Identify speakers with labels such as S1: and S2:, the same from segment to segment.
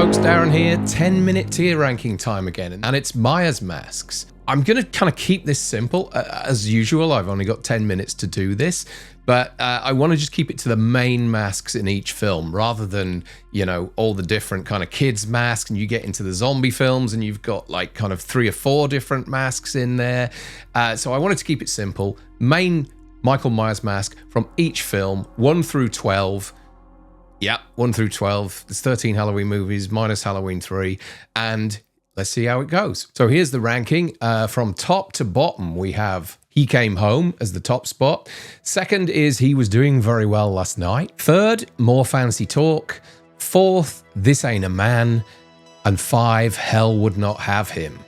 S1: folks, Darren here. 10-minute tier ranking time again, and it's Myers masks. I'm going to kind of keep this simple. As usual, I've only got 10 minutes to do this, but I want to just keep it to the main masks in each film rather than, you know, all the different kind of kids masks, and you get into the zombie films and you've got like kind of 3 or 4 different masks in there. So I wanted to keep it simple. Main Michael Myers mask from each film, 1 through 12. Yep, 1 through 12. There's 13 Halloween movies minus Halloween 3, and let's see how it goes. So here's the ranking. From top to bottom, we have He Came Home as the top spot. Second is He Was Doing Very Well Last Night. Third, More Fantasy Talk. Fourth, This Ain't a Man. And 5, Hell Would Not Have Him.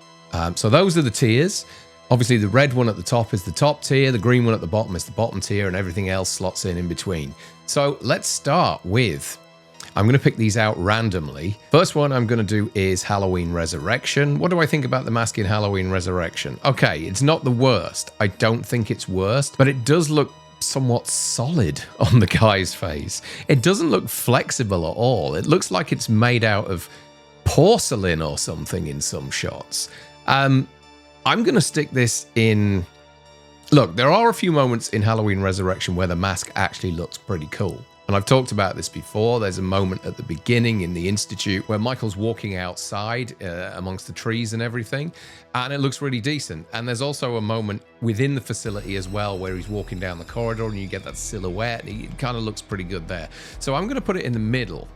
S1: So those are the tiers. Obviously, the red one at the top is the top tier, the green one at the bottom is the bottom tier, and everything else slots in between. So let's start with, I'm going to pick these out randomly. First one I'm going to do is Halloween Resurrection. What do I think about the mask in Halloween Resurrection? Okay, it's not the worst. I don't think it's worst, but it does look somewhat solid on the guy's face. It doesn't look flexible at all. It looks like it's made out of porcelain or something in some shots. I'm going to stick this in... Look, there are a few moments in Halloween Resurrection where the mask actually looks pretty cool. And I've talked about this before. There's a moment at the beginning in the Institute where Michael's walking outside amongst the trees and everything, and it looks really decent. And there's also a moment within the facility as well where he's walking down the corridor and you get that silhouette, and it kind of looks pretty good there. So I'm going to put it in the middle.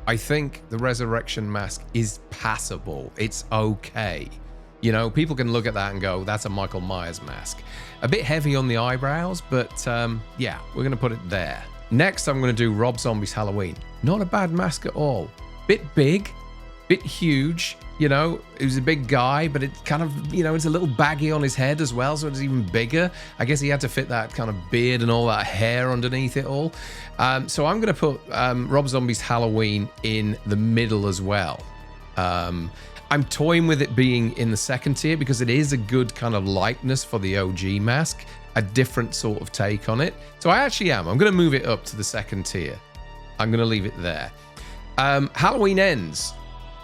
S1: I think the Resurrection mask is passable. It's okay. You know, people can look at that and go, that's a Michael Myers mask. A bit heavy on the eyebrows, but yeah, we're going to put it there. Next, I'm going to do Rob Zombie's Halloween. Not a bad mask at all. Bit big, bit huge. You know, he was a big guy, but it kind of, you know, it's a little baggy on his head as well, so it's even bigger. I guess he had to fit that kind of beard and all that hair underneath it all. So I'm going to put Rob Zombie's Halloween in the middle as well. I'm toying with it being in the second tier because it is a good kind of likeness for the OG mask, a different sort of take on it. So I actually am. I'm going to move it up to the second tier. I'm going to leave it there. Halloween Ends.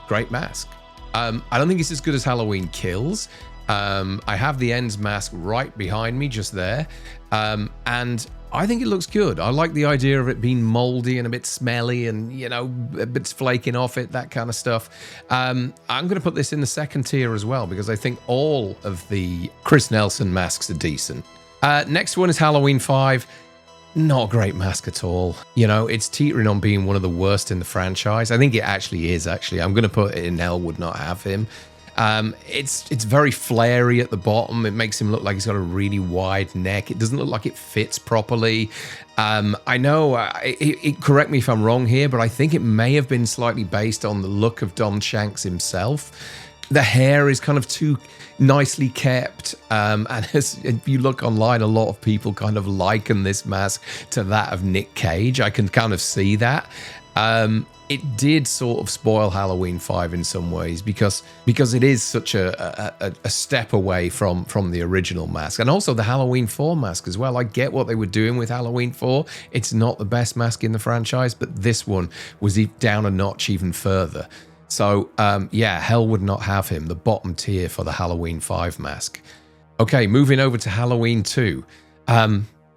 S1: Great mask. I don't think it's as good as Halloween Kills. I have the Ends mask right behind me, just there. And I think it looks good. I like the idea of it being moldy and a bit smelly and, you know, a bit flaking off it, that kind of stuff. I'm going to put this in the second tier as well because I think all of the Chris Nelson masks are decent. Next one is Halloween 5. Not a great mask at all. You know, it's teetering on being one of the worst in the franchise. I think it actually is, actually. I'm going to put it in Hell Would Not Have Him. It's very flary at the bottom. It makes him look like he's got a really wide neck. It doesn't look like it fits properly. I know, correct me if I'm wrong here, but I think it may have been slightly based on the look of Don Shanks himself. The hair is kind of too nicely kept, and if you look online, a lot of people kind of liken this mask to that of Nick Cage. I can kind of see that. It did sort of spoil Halloween 5 in some ways because it is such a step away from the original mask, and also the Halloween 4 mask as well. I get what they were doing with Halloween 4. It's not the best mask in the franchise, but this one was down a notch even further. So yeah, Hell Would Not Have Him, the bottom tier for the Halloween 5 mask. Okay, moving over to Halloween 2.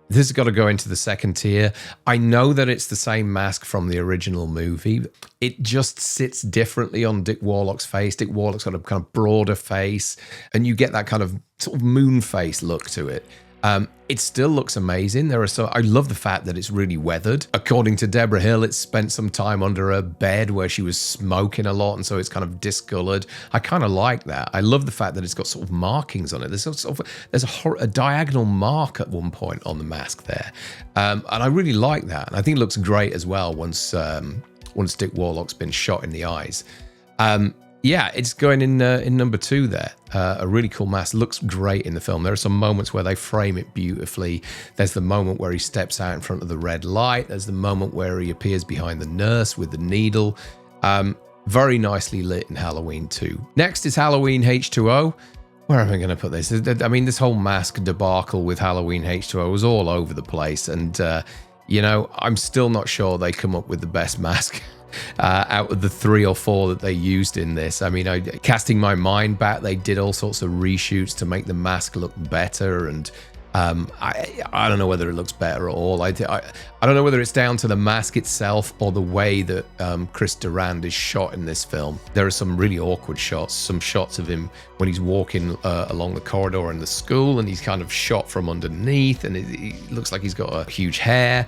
S1: This has got to go into the second tier. I know that it's the same mask from the original movie. It just sits differently on Dick Warlock's face. Dick Warlock's got a kind of broader face, and you get that kind of sort of moon face look to it. It still looks amazing. I love the fact that it's really weathered. According to Deborah Hill, it's spent some time under a bed where she was smoking a lot, and so it's kind of discolored. I kind of like that. I love the fact that it's got sort of markings on it. There's a diagonal mark at one point on the mask there, and I really like that. And I think it looks great as well once Dick Warlock's been shot in the eyes. Yeah, it's going in number 2 there. A really cool mask. Looks great in the film. There are some moments where they frame it beautifully. There's the moment where he steps out in front of the red light. There's the moment where he appears behind the nurse with the needle. Very nicely lit in Halloween 2. Next is Halloween H2O. Where am I going to put this? I mean, this whole mask debacle with Halloween H2O was all over the place. And, you know, I'm still not sure they come up with the best mask. out of the 3 or 4 that they used in this. I mean, casting my mind back, they did all sorts of reshoots to make the mask look better, and I don't know whether it looks better at all. I don't know whether it's down to the mask itself or the way that Chris Durand is shot in this film. There are some really awkward shots, some shots of him when he's walking along the corridor in the school, and he's kind of shot from underneath, and it looks like he's got a huge hair.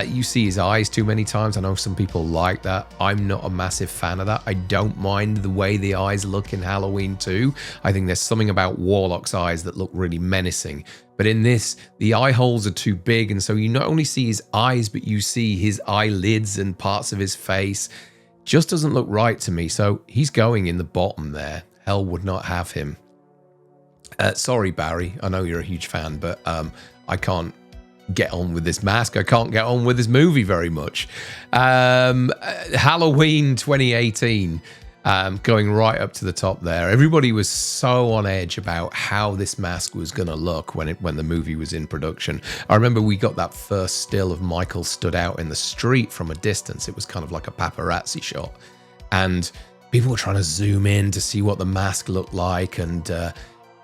S1: You see his eyes too many times. I know some people like that. I'm not a massive fan of that. I don't mind the way the eyes look in Halloween 2. I think there's something about Warlock's eyes that look really menacing. But in this, the eye holes are too big, and so you not only see his eyes, but you see his eyelids and parts of his face. Just doesn't look right to me. So he's going in the bottom there. Hell would not have him. Sorry, Barry. I know you're a huge fan, but I can't get on with this mask. I can't get on with this movie very much. Halloween 2018. Going right up to the top there. Everybody was so on edge about how this mask was going to look when the movie was in production. I remember we got that first still of Michael stood out in the street from a distance. It was kind of like a paparazzi shot. And people were trying to zoom in to see what the mask looked like, and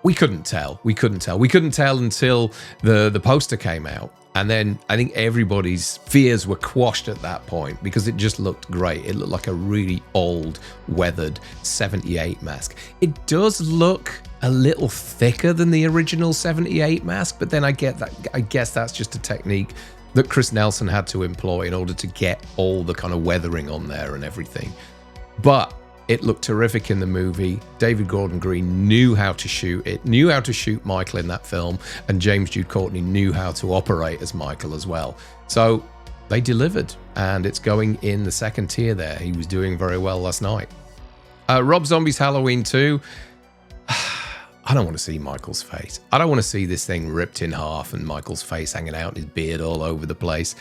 S1: we couldn't tell. We couldn't tell until the poster came out. And then I think everybody's fears were quashed at that point because it just looked great. It looked like a really old, weathered 78 mask. It does look a little thicker than the original 78 mask, but then I guess that's just a technique that Chris Nelson had to employ in order to get all the kind of weathering on there and everything. But it looked terrific in the movie. David Gordon Green knew how to shoot it, knew how to shoot Michael in that film, and James Jude Courtney knew how to operate as Michael as well. So they delivered, and it's going in the second tier there. He was doing very well last night. Rob Zombie's Halloween 2. I don't want to see Michael's face. I don't want to see this thing ripped in half and Michael's face hanging out and his beard all over the place.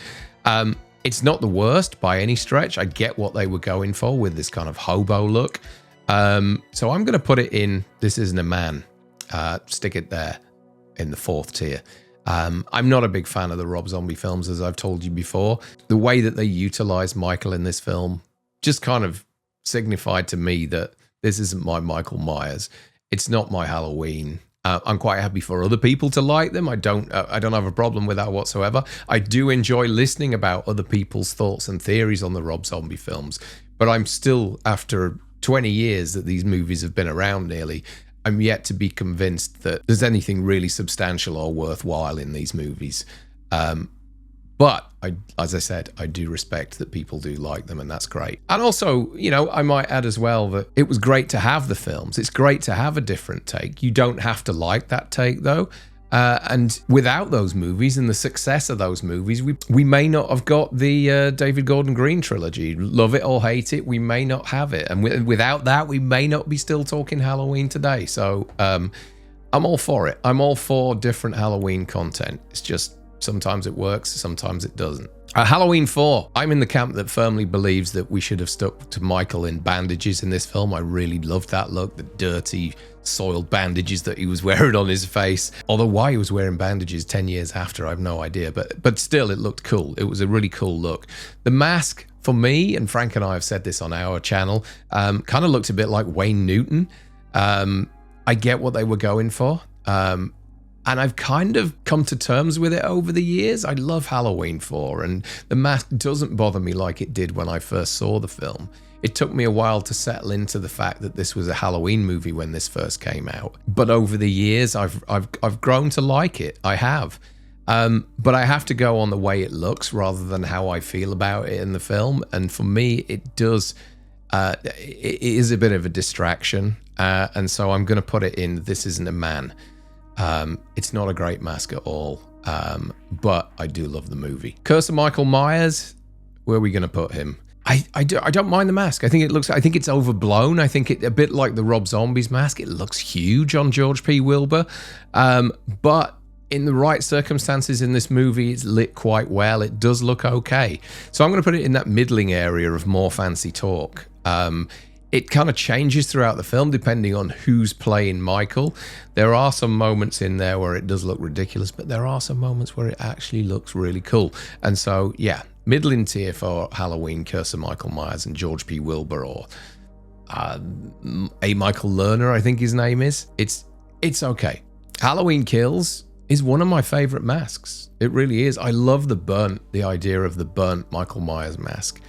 S1: It's not the worst by any stretch. I get what they were going for with this kind of hobo look. So I'm going to put it in This Isn't a Man. Stick it there in the 4th tier. I'm not a big fan of the Rob Zombie films, as I've told you before. The way that they utilize Michael in this film just kind of signified to me that this isn't my Michael Myers. It's not my Halloween. I'm quite happy for other people to like them. I don't have a problem with that whatsoever. I do enjoy listening about other people's thoughts and theories on the Rob Zombie films, but I'm still, after 20 years that these movies have been around nearly, I'm yet to be convinced that there's anything really substantial or worthwhile in these movies. But as I said, I do respect that people do like them, and that's great. And also, I might add as well that it was great to have the films. It's great to have a different take. You don't have to like that take, though. And without those movies and the success of those movies, we may not have got the David Gordon Green trilogy. Love it or hate it, we may not have it. And without that, we may not be still talking Halloween today. So I'm all for it. I'm all for different Halloween content. It's just sometimes it works, sometimes it doesn't. Halloween 4. I'm in the camp that firmly believes that we should have stuck to Michael in bandages in this film. I really loved that look, the dirty, soiled bandages that he was wearing on his face. Although why he was wearing bandages 10 years after, I have no idea. But still, it looked cool. It was a really cool look. The mask, for me, and Frank and I have said this on our channel, kind of looked a bit like Wayne Newton. I get what they were going for. And I've kind of come to terms with it over the years. I love Halloween 4, and the mask doesn't bother me like it did when I first saw the film. It took me a while to settle into the fact that this was a Halloween movie when this first came out. But over the years, I've grown to like it. I have. But I have to go on the way it looks rather than how I feel about it in the film. And for me, it does. It is a bit of a distraction. And so I'm going to put it in This Isn't a Man. It's not a great mask at all, but I do love the movie. Curse of Michael Myers, where are we going to put him? I don't mind the mask. I think it's overblown. I think it a bit like the Rob Zombie's mask. It looks huge on George P. Wilbur, but in the right circumstances in this movie, it's lit quite well. It does look okay. So I'm going to put it in that middling area of more fancy talk. It kind of changes throughout the film depending on who's playing Michael. There are some moments in there where it does look ridiculous, but there are some moments where it actually looks really cool. And so, yeah, Middling tier for Halloween, Curse of Michael Myers and George P. Wilbur, or A. Michael Lerner, I think his name is. It's okay. Halloween Kills is one of my favorite masks. It really is. I love the idea of the burnt Michael Myers mask.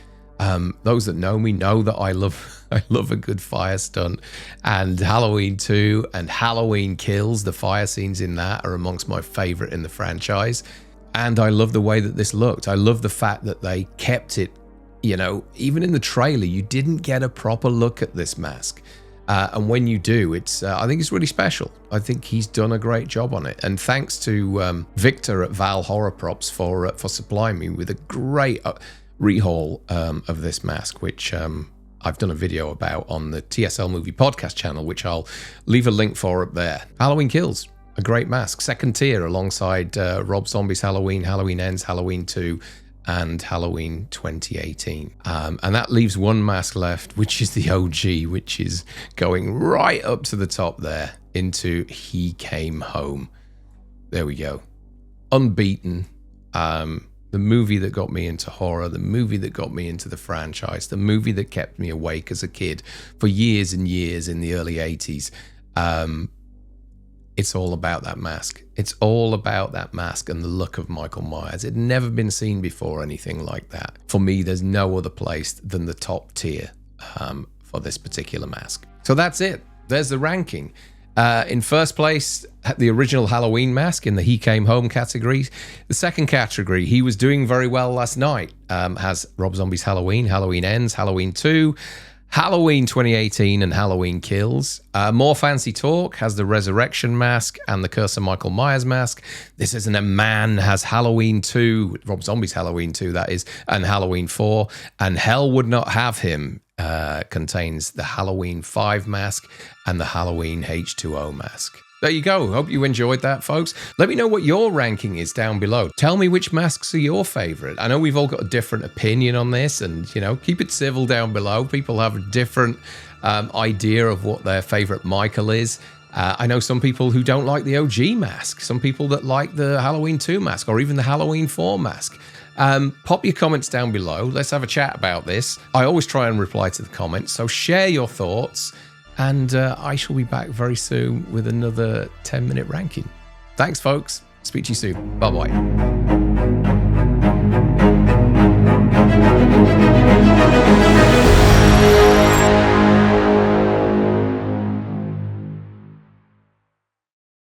S1: Those that know me know that I love a good fire stunt, and Halloween 2 and Halloween Kills, the fire scenes in that are amongst my favorite in the franchise. And I love the way that this looked. I love the fact that they kept it, you know, even in the trailer, you didn't get a proper look at this mask. And when you do, I think it's really special. I think he's done a great job on it. And thanks to Victor at Val Horror Props for supplying me with a great rehaul of this mask, which I've done a video about on the TSL Movie Podcast channel, which I'll leave a link for up there. Halloween Kills, a great mask. Second tier alongside Rob Zombie's Halloween, Halloween Ends, Halloween 2, and Halloween 2018. And that leaves one mask left, which is the OG, which is going right up to the top there into He Came Home. There we go. Unbeaten. The movie that got me into horror, the movie that got me into the franchise, the movie that kept me awake as a kid for years and years in the early 80s. It's all about that mask. It's all about that mask and the look of Michael Myers. It'd never been seen before, anything like that. For me, there's no other place than the top tier for this particular mask. So that's it. There's the ranking. In first place, the original Halloween mask in the He Came Home category. The second category, he was doing very well last night, has Rob Zombie's Halloween, Halloween Ends, Halloween 2, Halloween 2018 and Halloween Kills. More Fancy Talk has the Resurrection mask and the Curse of Michael Myers mask. This Isn't a Man has Halloween 2, Rob Zombie's Halloween 2 that is, and Halloween 4. And Hell Would Not Have Him contains the Halloween 5 mask and the Halloween H2O mask. There you go. Hope you enjoyed that, folks. Let me know what your ranking is down below. Tell me which masks are your favorite. I know we've all got a different opinion on this, and, you know, keep it civil down below. People have a different idea of what their favorite Michael is. I know some people who don't like the OG mask, some people that like the Halloween 2 mask, or even the Halloween 4 mask. Pop your comments down below. Let's have a chat about this. I always try and reply to the comments, so share your thoughts. And I shall be back very soon with another 10-minute ranking. Thanks, folks. Speak to you soon. Bye-bye.